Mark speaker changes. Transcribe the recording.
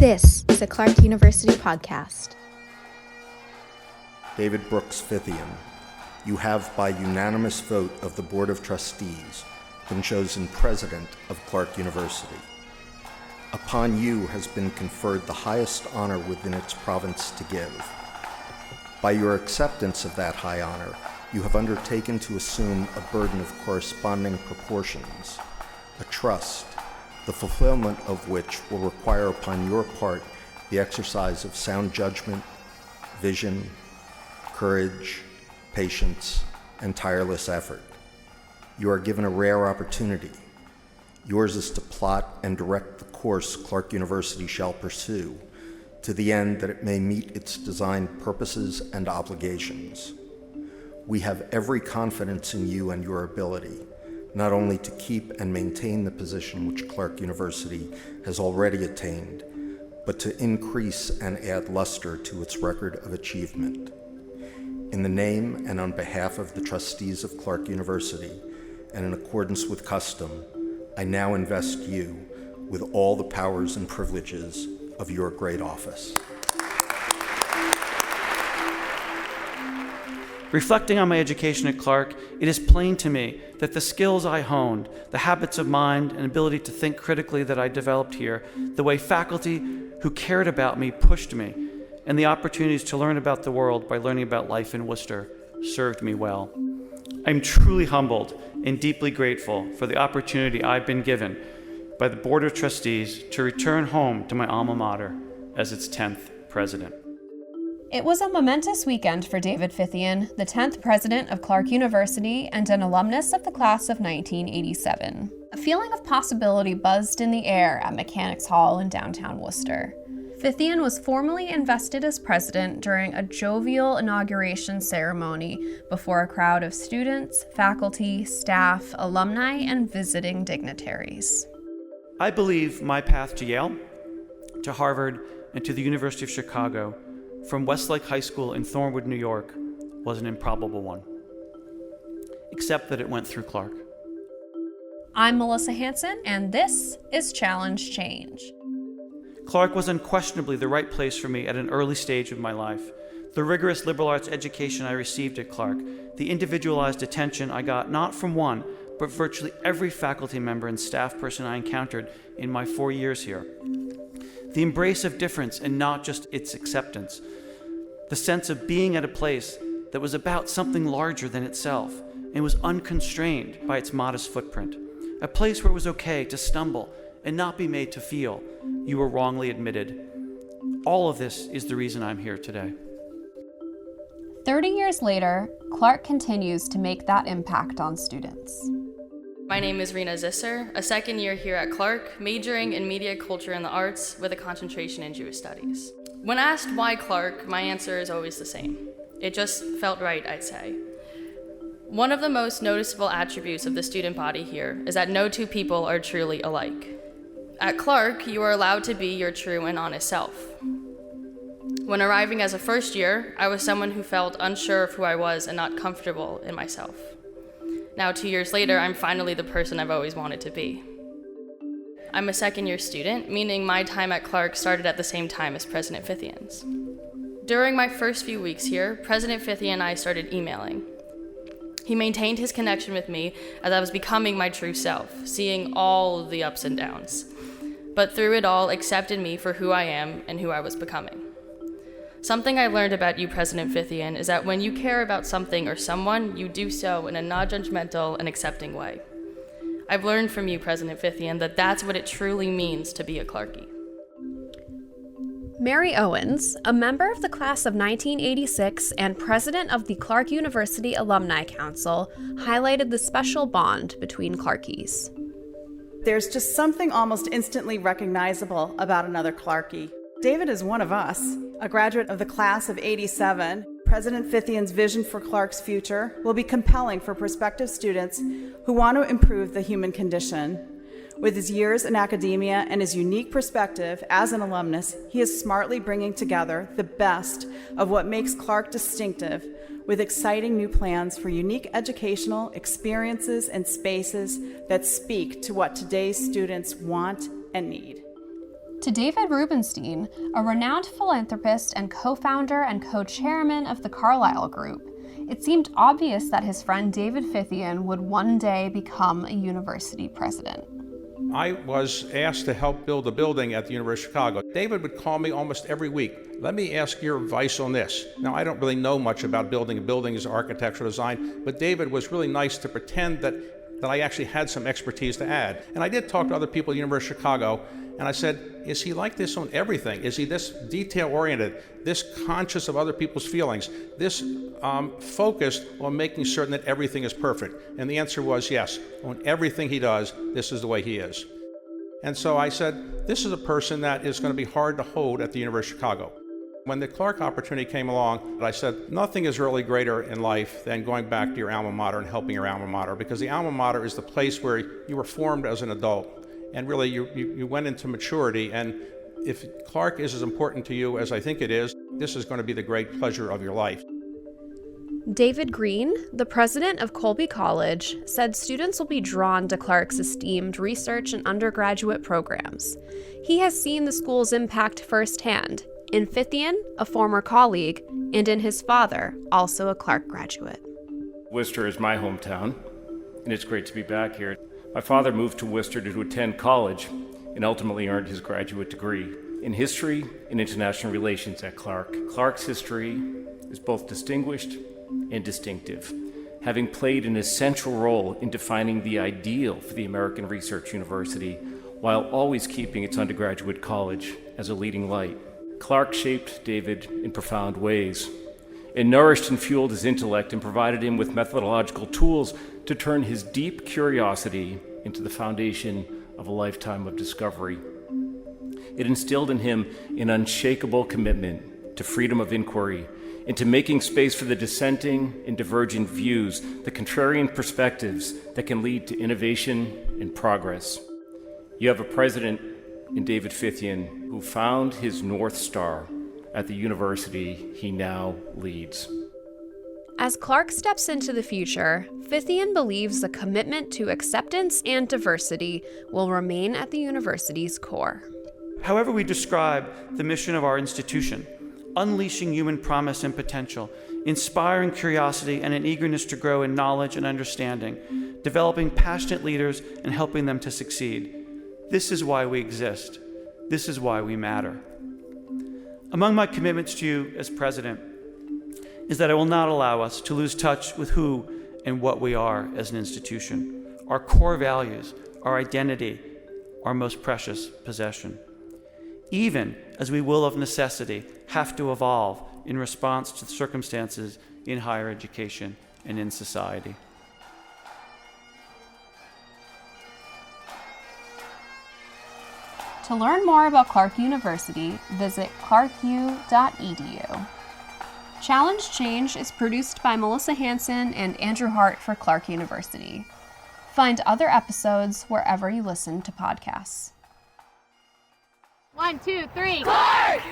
Speaker 1: This is a Clark University podcast.
Speaker 2: David Brooks Fithian, you have, by unanimous vote of the Board of Trustees, been chosen President of Clark University. Upon you has been conferred the highest honor within its province to give. By your acceptance of that high honor, you have undertaken to assume a burden of corresponding proportions, a trust, the fulfillment of which will require upon your part the exercise of sound judgment, vision, courage, patience, and tireless effort. You are given a rare opportunity. Yours is to plot and direct the course Clark University shall pursue, to the end that it may meet its designed purposes and obligations. We have every confidence in you and your ability, not only to keep and maintain the position which Clark University has already attained, but to increase and add luster to its record of achievement. In the name and on behalf of the trustees of Clark University, and in accordance with custom, I now invest you with all the powers and privileges of your great office.
Speaker 3: Reflecting on my education at Clark, it is plain to me that the skills I honed, the habits of mind and ability to think critically that I developed here, the way faculty who cared about me pushed me, and the opportunities to learn about the world by learning about life in Worcester served me well. I'm truly humbled and deeply grateful for the opportunity I've been given by the Board of Trustees to return home to my alma mater as its 10th president.
Speaker 4: It was a momentous weekend for David Fithian, the 10th president of Clark University and an alumnus of the class of 1987. A feeling of possibility buzzed in the air at Mechanics Hall in downtown Worcester. Fithian was formally invested as president during a jovial inauguration ceremony before a crowd of students, faculty, staff, alumni, and visiting dignitaries.
Speaker 3: I believe my path to Yale, to Harvard, and to the University of Chicago from Westlake High School in Thornwood, New York, was an improbable one, except that it went through Clark.
Speaker 4: I'm Melissa Hanson, and this is Challenge Change.
Speaker 3: Clark was unquestionably the right place for me at an early stage of my life. The rigorous liberal arts education I received at Clark, the individualized attention I got not from one, but virtually every faculty member and staff person I encountered in my 4 years here. The embrace of difference and not just its acceptance. The sense of being at a place that was about something larger than itself and was unconstrained by its modest footprint. A place where it was okay to stumble and not be made to feel you were wrongly admitted. All of this is the reason I'm here today.
Speaker 4: 30 years later, Clark continues to make that impact on students.
Speaker 5: My name is Rena Zisser, a second year here at Clark, majoring in media, culture, and the arts with a concentration in Jewish studies. When asked why Clark, my answer is always the same. It just felt right, I'd say. One of the most noticeable attributes of the student body here is that no two people are truly alike. At Clark, you are allowed to be your true and honest self. When arriving as a first year, I was someone who felt unsure of who I was and not comfortable in myself. Now, 2 years later, I'm finally the person I've always wanted to be. I'm a second-year student, meaning my time at Clark started at the same time as President Fithian's. During my first few weeks here, President Fithian and I started emailing. He maintained his connection with me as I was becoming my true self, seeing all of the ups and downs, but through it all, accepted me for who I am and who I was becoming. Something I learned about you, President Fithian, is that when you care about something or someone, you do so in a non-judgmental and accepting way. I've learned from you, President Fithian, that that's what it truly means to be a Clarkie.
Speaker 4: Mary Owens, a member of the class of 1986 and president of the Clark University Alumni Council, highlighted the special bond between Clarkies.
Speaker 6: There's just something almost instantly recognizable about another Clarkie. David is one of us, a graduate of the class of 87. President Fithian's vision for Clark's future will be compelling for prospective students who want to improve the human condition. With his years in academia and his unique perspective as an alumnus, he is smartly bringing together the best of what makes Clark distinctive with exciting new plans for unique educational experiences and spaces that speak to what today's students want and need.
Speaker 4: To David Rubenstein, a renowned philanthropist and co-founder and co-chairman of the Carlyle Group, it seemed obvious that his friend David Fithian would one day become a university president.
Speaker 7: I was asked to help build a building at the University of Chicago. David would call me almost every week. Let me ask your advice on this. Now, I don't really know much about building a building as architectural design, but David was really nice to pretend that I actually had some expertise to add. And I did talk to other people at the University of Chicago, and I said, is he like this on everything? Is he this detail-oriented, this conscious of other people's feelings, this focused on making certain that everything is perfect? And the answer was yes. On everything he does, this is the way he is. And so I said, this is a person that is going to be hard to hold at the University of Chicago. When the Clark opportunity came along, I said, nothing is really greater in life than going back to your alma mater and helping your alma mater, because the alma mater is the place where you were formed as an adult. And really, you went into maturity, and if Clark is as important to you as I think it is, this is going to be the great pleasure of your life.
Speaker 4: David Green, the president of Colby College, said students will be drawn to Clark's esteemed research and undergraduate programs. He has seen the school's impact firsthand, in Fithian, a former colleague, and in his father, also a Clark graduate.
Speaker 8: Worcester is my hometown, and it's great to be back here. My father moved to Worcester to attend college and ultimately earned his graduate degree in history and international relations at Clark. Clark's history is both distinguished and distinctive, having played an essential role in defining the ideal for the American research university while always keeping its undergraduate college as a leading light. Clark shaped David in profound ways. It nourished and fueled his intellect and provided him with methodological tools to turn his deep curiosity into the foundation of a lifetime of discovery. It instilled in him an unshakable commitment to freedom of inquiry, into making space for the dissenting and divergent views, the contrarian perspectives that can lead to innovation and progress. You have a president in David Fithian who found his North Star at the university he now leads.
Speaker 4: As Clark steps into the future, Fithian believes the commitment to acceptance and diversity will remain at the university's core.
Speaker 3: However we describe the mission of our institution, unleashing human promise and potential, inspiring curiosity and an eagerness to grow in knowledge and understanding, developing passionate leaders and helping them to succeed. This is why we exist. This is why we matter. Among my commitments to you as president is that I will not allow us to lose touch with who and what we are as an institution, our core values, our identity, our most precious possession. Even as we will of necessity have to evolve in response to the circumstances in higher education and in society.
Speaker 4: To learn more about Clark University, visit clarku.edu. Challenge Change is produced by Melissa Hansen and Andrew Hart for Clark University. Find other episodes wherever you listen to podcasts.
Speaker 9: 1, 2, 3. Clark!